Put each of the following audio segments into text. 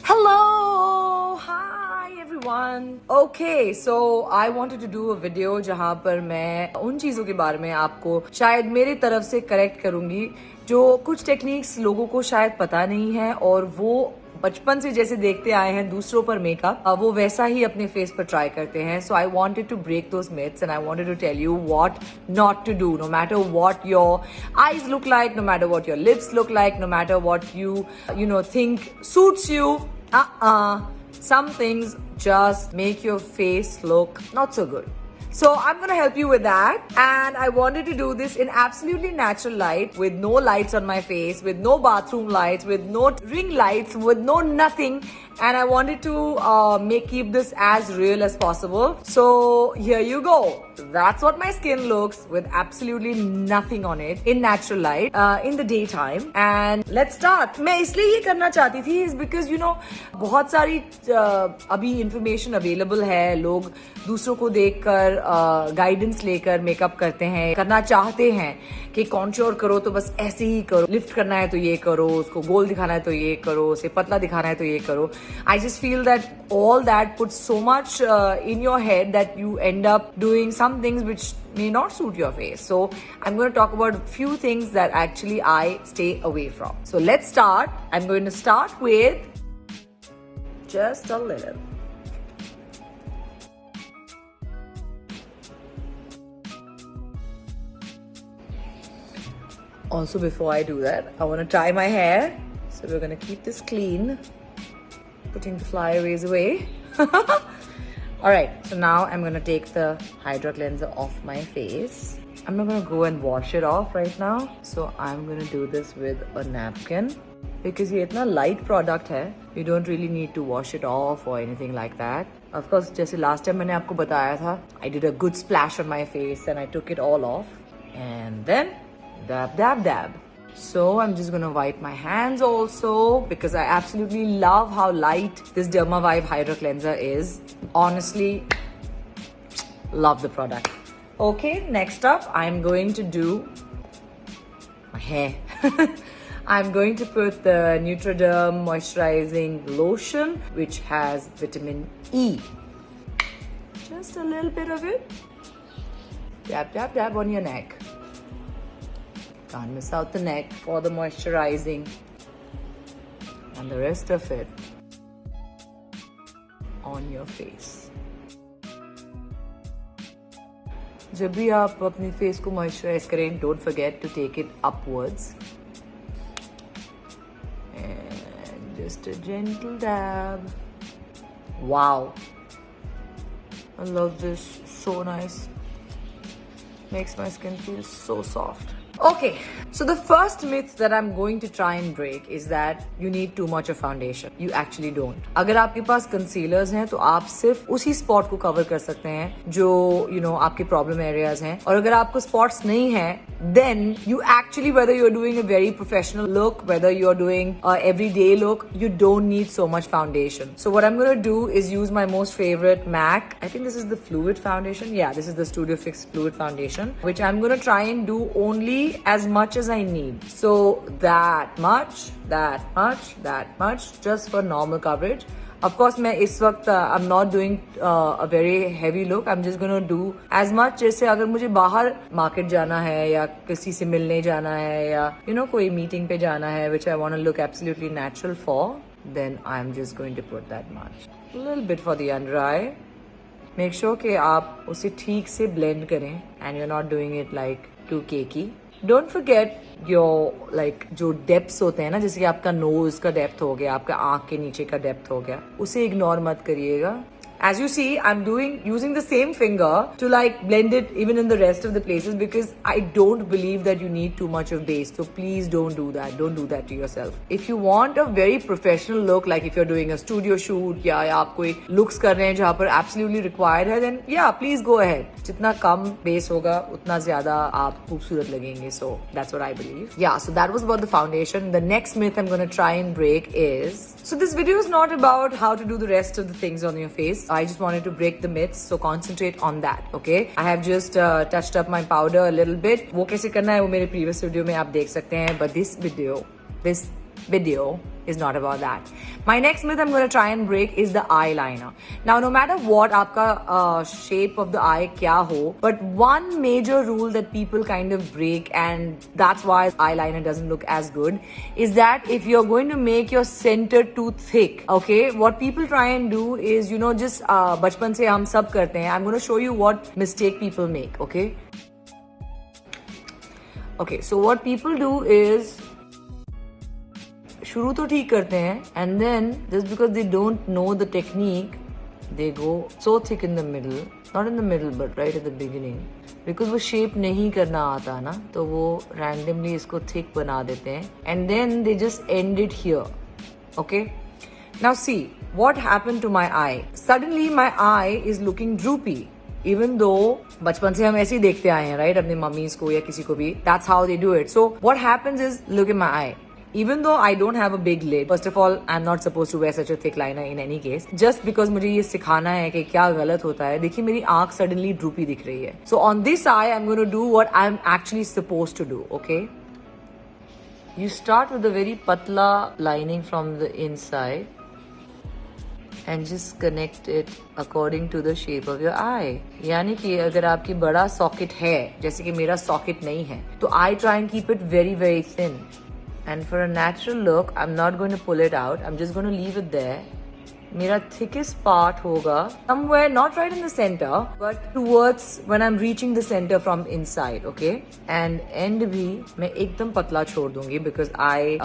Hello, hi everyone. Okay, so I wanted to do a video जहाँ पर मैं उन चीजों के बारे में आपको शायद मेरी तरफ से करेक्ट करूंगी जो कुछ टेक्निक्स लोगों को शायद पता नहीं है और वो बचपन से जैसे देखते आए हैं दूसरों पर मेकअप वो वैसा ही अपने फेस पर ट्राई करते हैं. So I wanted to break those myths and I wanted to tell you what not to do. No matter what your eyes look like, no matter what your lips look like, no matter what you know think suits you. Some things just make your face look not so good. So I'm gonna help you with that, and I wanted to do this in absolutely natural light, with no lights on my face, with no bathroom lights, with no ring lights, with no nothing, and I wanted to keep this as real as possible. So here you go. That's what my skin looks with absolutely nothing on it in natural light in the daytime. And let's start. मैं इसलिए ये करना चाहती थी is because you know बहुत सारी अभी information available है. लोग दूसरों को देखकर गाइडेंस लेकर मेकअप करते हैं, करना चाहते हैं कि कॉन्ट्योर करो तो बस ऐसे ही करो, लिफ्ट करना है तो ये करो, उसको गोल दिखाना है तो ये करो, उसे पतला दिखाना है तो ये करो. I just feel that all that put so much in your head that you end up doing some things which may not suit your face. So I'm going to talk about a few things that actually I stay away from. So let's start. I'm going to start with just a little. Also, before I do that, I want to tie my hair. So we're going to keep this clean, putting the flyaways away. Alright, so now I'm going to take the Hydra Cleanser off my face. I'm not going to go and wash it off right now. So I'm going to do this with a napkin. Because ये इतना light product है, you don't really need to wash it off or anything like that. Of course, जैसे last time मैंने आपको बताया था, I did a good splash on my face and I took it all off. And then dab, dab, dab. So I'm just gonna wipe my hands also because I absolutely love how light this Derma Vibe Hydra Cleanser is. Honestly, love the product. Okay, next up, I'm going to do my hair. I'm going to put the Nutriderm Moisturizing Lotion, which has vitamin E. Just a little bit of it. Dab, dab, dab on your neck. Can't miss out the neck for the moisturizing, and the rest of it on your face. जब भी आप अपनी face को moisturise करें, don't forget to take it upwards and just a gentle dab. Wow, I love this. So nice. Makes my skin feel so soft. Okay, so the first myth that I'm going to try and break is that you need too much of foundation. You actually don't. अगर आपके पास concealers हैं तो आप सिर्फ उसी spot को cover कर सकते हैं जो आपके problem areas हैं. और अगर आपको spots नहीं हैं, then you actually, whether you're doing a very professional look, whether you're doing a everyday look, you don't need so much foundation. So what I'm going to do is use my most favorite MAC. I think this is the Fluid Foundation. Yeah, this is the Studio Fix Fluid Foundation, which I'm going to try and do only as much as I need. So that much, just for normal coverage. Of course, मैं इस वक्त I'm not doing a very heavy look. I'm just gonna do as much जैसे अगर मुझे बाहर market जाना है या किसी से मिलने जाना है या कोई मीटिंग पे जाना है, which I want to look absolutely natural for, then I'm just going to put that much. A little bit for the under eye. Make sure कि आप उसे ठीक से blend करें and you're not doing it like too cakey. Don't forget your जो depth होते हैं ना, जैसे कि आपका नोज का डेप्थ हो गया, आपका आंख के नीचे का डेप्थ हो गया, उसे इग्नोर मत करिएगा. As you see, I'm using the same finger to blend it even in the rest of the places because I don't believe that you need too much of base. So please don't do that. Don't do that to yourself. If you want a very professional look, like if you're doing a studio shoot या आप कोई looks कर रहे हैं जहाँ पर absolutely required है, then yeah, please go ahead. जितना कम base होगा, उतना ज़्यादा आप खूबसूरत लगेंगे. So that's what I believe. Yeah, so that was about the foundation. The next myth I'm going to try and break is, so this video is not about how to do the rest of the things on your face. I just wanted to break the myths, so concentrate on that, okay? I have just touched up my powder a little bit. वो कैसे करना है वो मेरे previous video में आप देख सकते हैं. But this video, this video is not about that. My next myth I'm going to try and break is the eyeliner. Now, no matter what आपका shape of the eye क्या हो, but one major rule that people kind of break, and that's why eyeliner doesn't look as good, is that if you're going to make your center too thick, okay, what people try and do is, you know, just बचपन से हम सब करते हैं. I'm going to show you what mistake people make, okay? Okay, so what people do is शुरू तो ठीक करते हैं and then just because they don't know the technique they go so thick in the middle, not in the middle but right at the beginning, because वो shape नहीं करना आता ना, तो वो randomly इसको thick बना देते हैं and then they just end it here. Okay, now see what happened to my eye. Suddenly my eye is looking droopy, even though बचपन से हम ऐसे ही देखते आए हैं, right, अपने मम्मीज को या किसी को भी. That's how they do it. So what happens is, look at my eye. Even though I don't have a big lid, first of all, I'm not supposed to wear such a thick liner in any case. Just because मुझे ये सिखाना है कि क्या गलत होता है. देखिए मेरी आँख suddenly droopy दिख रही है. So on this eye, I'm going to do what I'm actually supposed to do. Okay? You start with a very patla lining from the inside and just connect it according to the shape of your eye. यानी कि अगर आपकी बड़ा socket है, जैसे कि मेरा socket नहीं है, तो I try and keep it very very thin. And for a natural look, I'm not going to pull it out. I'm just going to leave it there. मेरा thickest part होगा somewhere not right in the center, but towards when I'm reaching the center from inside, okay? And end भी मैं एकदम पतला छोड़ दूंगी because I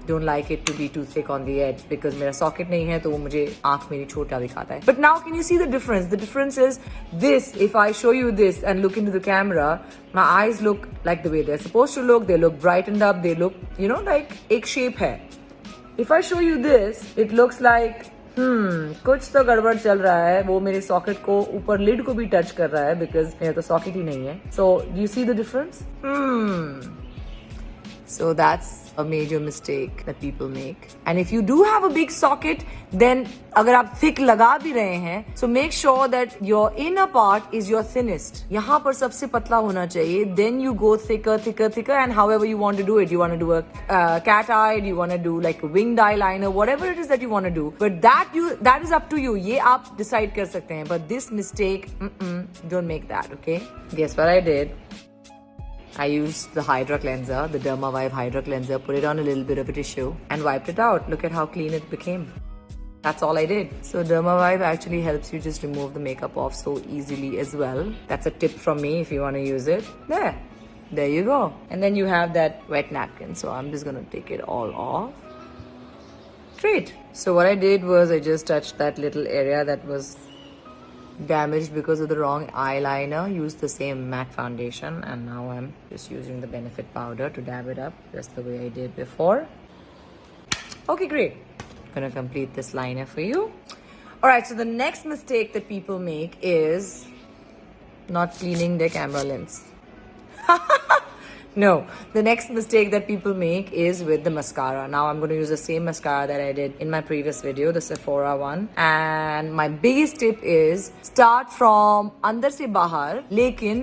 don't like it to be too thick on the edge because मेरा socket नहीं है तो वो मुझे आँख मेरी छोटा दिखाता है. But now can you see the difference? The difference is this. If I show you this and look into the camera, my eyes look like the way they're supposed to look. They look brightened up. They look, you know, like एक shape है. If I show you this, it looks like कुछ तो गड़बड़ चल रहा है. वो मेरे सॉकेट को ऊपर लिड को भी टच कर रहा है बिकॉज मेरा तो सॉकेट ही नहीं है. So do you see the difference? So that's a major mistake that people make. And if you do have a big socket, then अगर आप thick लगा भी रहे हैं, so make sure that your inner part is your thinnest. यहाँ पर सबसे पतला होना चाहिए. Then you go thicker, thicker, thicker, and however you want to do it. You want to do a cat eye, you want to do like a winged eyeliner, whatever it is that you want to do. But that is up to you. ये आप decide कर सकते हैं. But this mistake, don't make that. Okay? Guess what I did? I used the Hydra Cleanser, the Derma Vibe Hydra Cleanser, put it on a little bit of a tissue and wiped it out. Look at how clean it became. That's all I did. So Derma Vibe actually helps you just remove the makeup off so easily as well. That's a tip from me if you want to use it. There you go. And then you have that wet napkin. So I'm just going to take it all off. Great. So what I did was I just touched that little area that was damaged because of the wrong eyeliner. Used the same matte foundation and now I'm just using the Benefit powder to dab it up just the way I did before. Okay, great. Gonna complete this liner for you. Alright, so the next mistake that people make is not cleaning their camera lens. No, the next mistake that people make is with the mascara. Now I'm going to use the same mascara that I did in my previous video, the Sephora one. And my biggest tip is start from अंदर से बाहर, लेकिन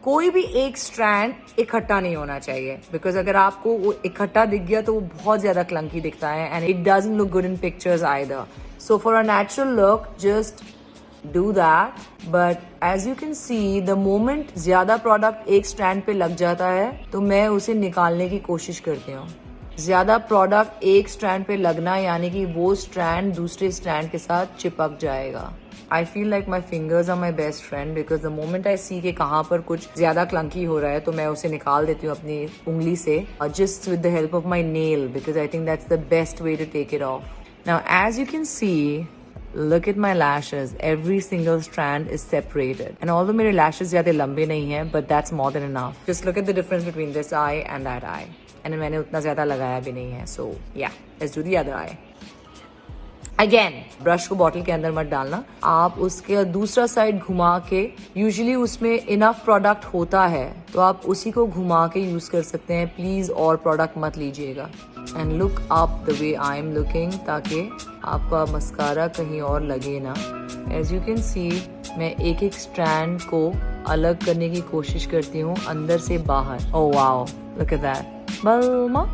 कोई भी एक strand इकट्ठा नहीं होना चाहिए. बिकॉज अगर आपको वो इकट्ठा दिख गया तो वो बहुत ज्यादा क्लंकी दिखता है and it doesn't look good in pictures either. So for a natural look just do that. But as you can see, the moment ज्यादा प्रोडक्ट एक स्ट्रैंड पे लग जाता है तो मैं उसे निकालने की कोशिश करती हूँ. ज्यादा प्रोडक्ट एक स्ट्रैंड पे लगना यानी कि वो स्ट्रैंड दूसरे स्ट्रैंड के साथ चिपक जाएगा. I feel like my fingers are my best friend because the moment I see कि कहाँ पर कुछ ज्यादा क्लंकी हो रहा है तो मैं उसे निकाल देती हूँ अपनी उंगली से, just with the help of my nail because I think that's the best way to take it off. Now as you can see, look at my lashes. Every single strand is separated. And although मेरे lashes ज़्यादा लंबे नहीं हैं, but that's more than enough. Just look at the difference between this eye and that eye. And मैंने उतना ज़्यादा लगाया भी नहीं है. So yeah, let's do the other eye. Again, brush को बॉटल के अंदर मत डालना. आप उसके दूसरा साइड घुमा के, यूजुअली उसमें इनफ प्रोडक्ट होता है तो आप उसी को घुमा के यूज कर सकते हैं. प्लीज और प्रोडक्ट मत लीजिएगा. And look up the way I am looking ताकि आपका मस्कारा कहीं और लगे ना. एज यू कैन सी मैं एक एक स्ट्रैंड को अलग करने की कोशिश करती हूँ अंदर से बाहर. Oh wow, look at that. बल्मा.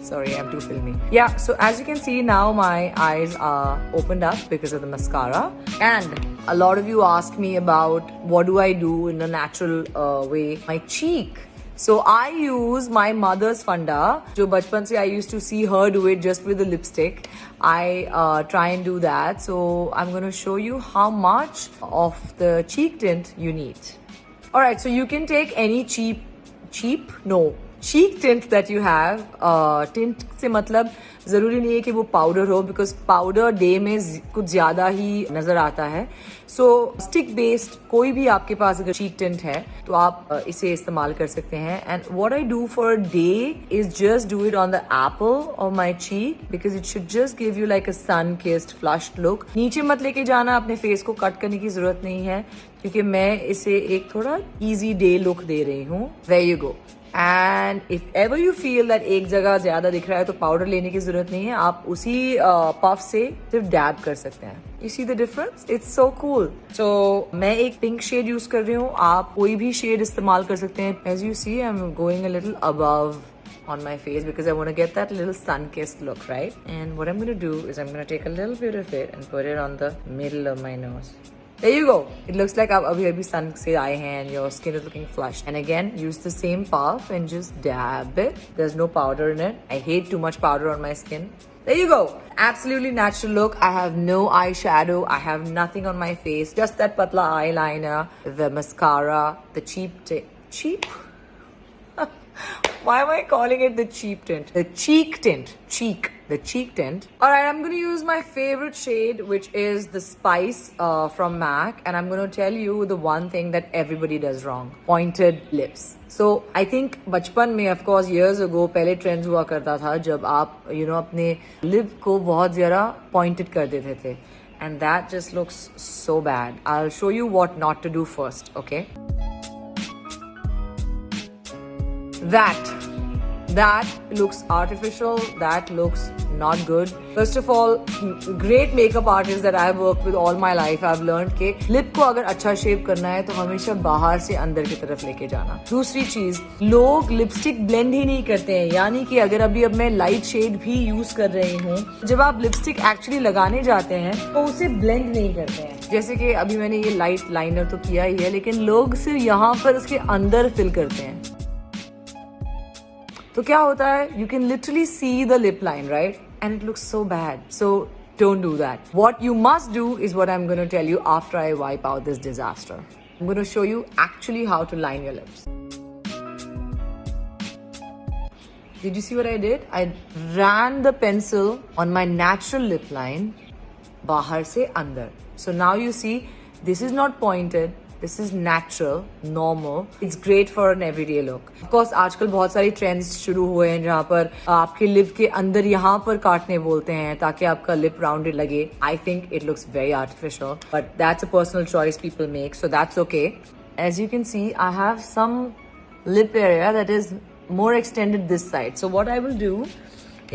Sorry, I'm too filmy. Yeah, so as you can see now, my eyes are opened up because of the mascara. And a lot of you ask me about what do I do in a natural way. My cheek. So I use my mother's funda. जो बचपन से I used to see her do it just with the lipstick. I try and do that. So I'm going to show you how much of the cheek tint you need. Alright, so you can take any cheek tint that you have. Tint से मतलब जरूरी नहीं है कि वो powder हो, because powder day में कुछ ज्यादा ही नजर आता है. सो स्टिक बेस्ड कोई भी आपके पास अगर चीक टिंट है तो आप इसे इस्तेमाल कर सकते हैं. And what I do for day is just do it on the apple of my cheek, because it should just give you like a sun kissed flushed look. नीचे मत लेके जाना, अपने फेस को कट करने की जरूरत नहीं है, क्योंकि मैं इसे एक थोड़ा इजी डे लुक दे रही हूँ. There you go. And if ever you feel that एक जगह ज्यादा दिख रहा है तो पाउडर लेने की जरूरत नहीं है, आप उसी पफ से सिर्फ डैब कर सकते हैं. You see the difference, it's so cool. So मैं एक पिंक शेड यूज कर रही हूँ, आप कोई भी शेड इस्तेमाल कर सकते हैं. As you see I am going a little above on my face because I want to get that little sun-kissed look, right? And what I'm going to do is I'm going to take a little bit of it and put it on the middle of my nose. There you go. It looks like abhi sun se aaye hain and your skin is looking flushed. And again, use the same puff and just dab it. There's no powder in it. I hate too much powder on my skin. There you go. Absolutely natural look. I have no eyeshadow. I have nothing on my face. Just that patla eyeliner, the mascara, the cheap? Why am I calling it the cheap tint? The cheek tint. The cheek tint. Alright, I'm going to use my favorite shade, which is the Spice from MAC. And I'm going to tell you the one thing that everybody does wrong. Pointed lips. So, I think बचपन में, of course, years ago, पहले trends हुआ करता था जब आप, अपने lip को बहुत ज़्यादा pointed कर देते थे. And that just looks so bad. I'll show you what not to do first, okay? That looks artificial. That looks not good. First of all, great makeup artists that I've worked with all my life, I've learned कि lip को अगर अच्छा shape करना है तो हमेशा बाहर से अंदर की तरफ लेके जाना. दूसरी चीज, लोग लिपस्टिक ब्लेंड ही नहीं करते हैं. यानी कि अगर अब मैं लाइट शेड भी यूज कर रही हूँ, जब आप लिपस्टिक एक्चुअली लगाने जाते हैं तो उसे ब्लेंड नहीं करते हैं. जैसे कि अभी मैंने ये लाइट लाइनर तो किया ही है, लेकिन लोग सिर्फ यहाँ पर उसके अंदर फिल करते हैं. तो क्या होता है, you can literally see the lip line, right? And it looks so bad. So don't do that. What you must do is what I'm going to tell you after I wipe out this disaster. I'm going to show you actually how to line your lips. Did you see what I did? I ran the pencil on my natural lip line, bahar se andar. So now you see, this is not pointed. This is natural, normal. It's great for an everyday look. Of course, आजकल बहुत सारी trends शुरू हुए हैं जहाँ पर आपके lip के अंदर यहाँ पर काटने बोलते हैं ताकि आपका lip rounded लगे. I think it looks very artificial, but that's a personal choice people make, so that's okay. As you can see, I have some lip area that is more extended this side. So what I will do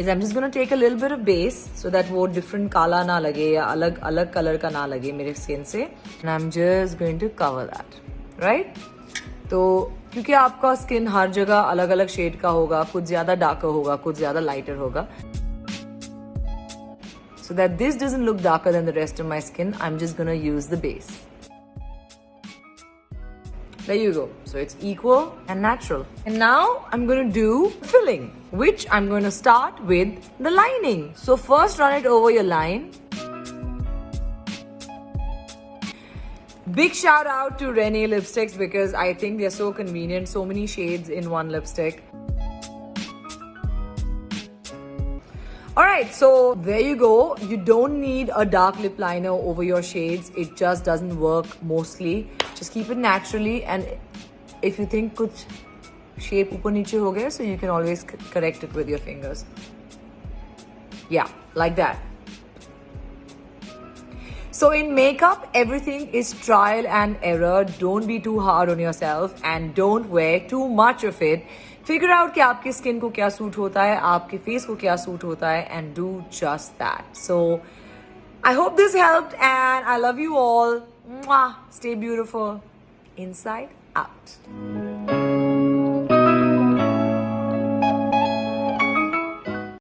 is I'm just going to take a little bit of base so that वो different काला ना लगे या अलग color का ना लगे मेरे skin से. And I'm just going to cover that, right? तो क्योंकि आपका skin हर जगह अलग shade का होगा, कुछ ज़्यादा darker होगा, कुछ ज़्यादा lighter होगा. So that this doesn't look darker than the rest of my skin, I'm just going to use the base. There you go. So it's equal and natural. And now I'm going to do filling, which I'm going to start with the lining. So first run it over your line. Big shout out to Renee lipsticks because I think they're so convenient. So many shades in one lipstick. Alright, so there you go. You don't need a dark lip liner over your shades. It just doesn't work mostly. Just keep it naturally, and if you think kuch shape upar niche ho gaya, so you can always correct it with your fingers. Yeah, like that. So in makeup, everything is trial and error. Don't be too hard on yourself and don't wear too much of it. Figure out कि आपकी skin को क्या suit होता है, आपके face को क्या suit होता है, and do just that. So I hope this helped and I love you all. Mwah. Stay beautiful inside out.